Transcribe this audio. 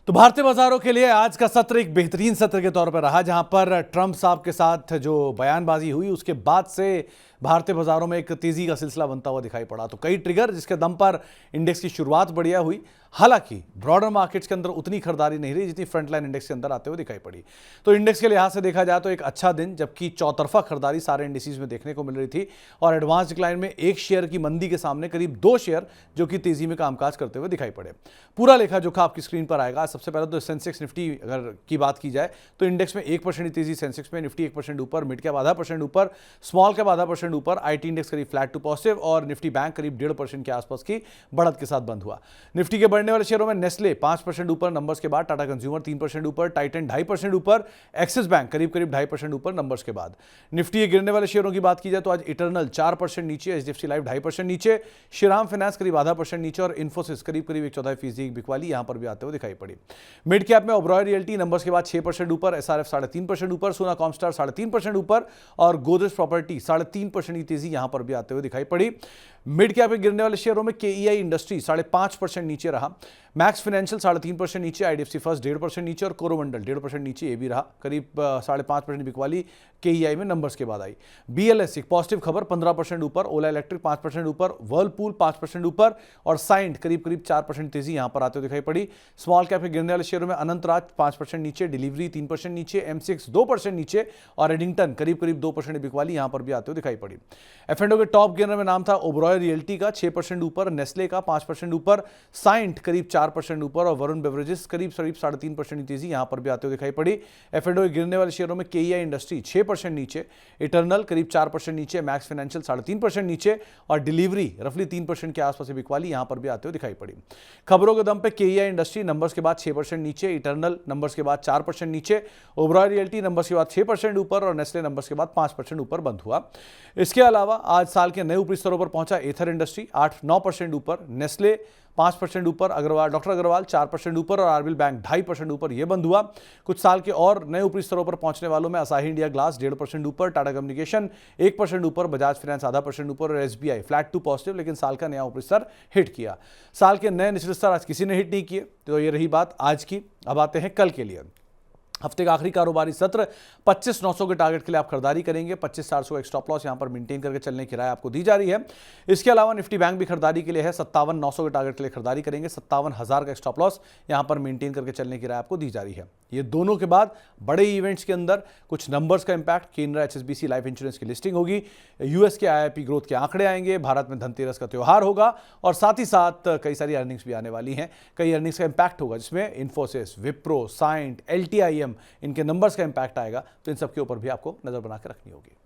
तो भारतीय बाजारों के लिए आज का सत्र एक बेहतरीन सत्र के तौर पर रहा, जहां पर ट्रंप साहब के साथ जो बयानबाजी हुई उसके बाद से भारतीय बाजारों में एक तेजी का सिलसिला बनता हुआ दिखाई पड़ा। तो कई ट्रिगर जिसके दम पर इंडेक्स की शुरुआत बढ़िया हुई। हालांकि ब्रॉडर मार्केट्स के अंदर उतनी खरीदारी नहीं रही जितनी फ्रंटलाइन इंडेक्स के अंदर आते हुए दिखाई पड़ी। तो इंडेक्स के लिहाज से देखा जाए तो एक अच्छा दिन, जबकि चौतरफा खरीदारी सारे इंडिसेज में देखने को मिल रही थी और एडवांस डिक्लाइन में एक शेयर की मंदी के सामने करीब 2 शेयर जो कि तेजी में कामकाज करते हुए दिखाई पड़े। पूरा लेखा जोखा आपकी स्क्रीन पर आएगा। सबसे पहले तो सेंसेक्स निफ्टी अगर की बात की जाए तो इंडेक्स में 1% की तेजी सेंसेक्स में, निफ्टी 1% ऊपर, मिड कैप आधा % ऊपर, स्मॉल कैप आधा % ऊपर, आईटी इंडेक्स करीब फ्लैट टू पॉजिटिव और निफ्टी बैंक करीब 1.5% के आसपास की बढ़त के साथ बंद हुआ। निफ्टी के बढ़ने वाले शेयरों में नेस्ले 5% ऊपर नंबर्स के बाद, टाटा कंज्यूमर 3% ऊपर, टाइटन 2.5% ऊपर, एक्सिस बैंक करीब 2.5% ऊपर नंबर्स के बाद। निफ्टी के गिरने वाले शेयरों की बात की जाए तो आज इटर्नल 4% नीचे, एचडीएफसी लाइफ 2.5% नीचे, श्रीराम फाइनेंस करीब आधा % नीचे और इन्फोसिस करीब 1/4% की बिकवाली यहां पर भी आते हुए दिखाई पड़ी। मिड कैप में ओबरॉय रियल्टी नंबर्स के बाद 6% ऊपर, एसआरएफ 3.5% ऊपर, सोना कॉमस्टार 3.5% ऊपर और गोदरेज प्रॉपर्टी 3.5% की तेजी यहां पर भी आते हुए दिखाई पड़ी। मिड कैप में गिरने वाले शेयरों में केईआई इंडस्ट्री 5.5% नीचे रहा, मैक्स फाइनेंशियल 3.5% नीचे, आईडीएफसी फर्स्ट 1.5% नीचे और कोरोमंडल 1.5% नीचे ये भी रहा। करीब 5.5% बिकवाली केईआई में नंबर्स के बाद आई। बीएलएस एक पॉजिटिव खबर 15% ऊपर, ओला इलेक्ट्रिक 5% ऊपर, वर्लपूल 5% ऊपर और साइंट करीब 4% तेजी यहां पर आते हुए दिखाई पड़ी। स्मॉल कैप में गिरने वाले शेयरों में अनंतराज 5% नीचे, डिलीवरी 3% नीचे, एमसीएक्स 2% नीचे और एडिंगटन करीब 2% बिकवाली यहां पर भी आते हुए दिखाई पड़ी। एफ&ओ के टॉप गिनर में नाम था ओबरॉय रियल्टी का 6% ऊपर, नेस्ले का 5% ऊपर, साइंट करीब 4% ऊपर और वरुण बेवरेजेस करीब 3.5% की तेजी यहां पर भी आते हुए दिखाई पड़ी। एफ&ओ के गिरने वाले शेयरों में केईआई इंडस्ट्री 6% नीचे, इटर्नल करीब 4% नीचे, मैक्स फाइनेंशियल 3.5% नीचे और डिलीवरी रफली 3% के आसपास बिकवाली यहां पर भी आते हुए दिखाई पड़ी। खबरों के दम पे केईआई इंडस्ट्री नंबर्स के बाद 6% नीचे, इटर्नल नंबर्स के बाद 4% नीचे, ओबरॉय रियल्टी नंबर्स के बाद 6% ऊपर और नेस्ले नंबर्स के बाद 5% ऊपर बंद हुआ। इसके अलावा आज साल के नए ऊपरी स्तरों पर पहुंचा एथर इंडस्ट्री 8-9% ऊपर, नेस्ले 5% ऊपर, अग्रवाल डॉक्टर अग्रवाल 4% ऊपर और आरबीएल बैंक 2.5% ऊपर यह बंद हुआ। कुछ साल के और नए ऊपरी स्तरों पर पहुंचने वालों में असाही इंडिया ग्लास 1.5% ऊपर, टाटा कम्युनिकेशन 1% ऊपर, बजाज फाइनेंस आधा % ऊपर और एसबीआई फ्लैट टू पॉजिटिव, लेकिन साल का नया ऊपरी स्तर हिट किया। साल के नए निचले स्तर आज किसी ने हिट नहीं किए। तो ये रही बात आज की। अब आते हैं कल के लिए। हफ्ते का आखिरी कारोबारी सत्र 25,900 के टारगेट के लिए आप खरीदारी करेंगे। 25,400 का स्टॉप लॉस यहां पर मेंटेन करके चलने की राय आपको दी जा रही है। इसके अलावा निफ्टी बैंक भी खरीदारी के लिए है, 57,900 के टारगेट के लिए खरीदारी करेंगे। 57,000 का स्टॉप लॉस यहां पर मेंटेन करके चलने की राय आपको दी जा रही है। ये दोनों के बाद बड़े इवेंट्स के अंदर कुछ नंबर्स का impact, Canara HSBC life insurance की लिस्टिंग होगी, यूएस के आईआईपी ग्रोथ के आंकड़े आएंगे, भारत में धनतेरस का त्यौहार होगा और साथ ही साथ कई सारी अर्निंग्स भी आने वाली हैं। कई अर्निंग्स का इंपैक्ट होगा जिसमें इन्फोसिस, विप्रो, साइंट, एलटीआईएम इनके नंबर्स का इंपैक्ट आएगा। तो इन सब के ऊपर भी आपको नजर बना के रखनी होगी।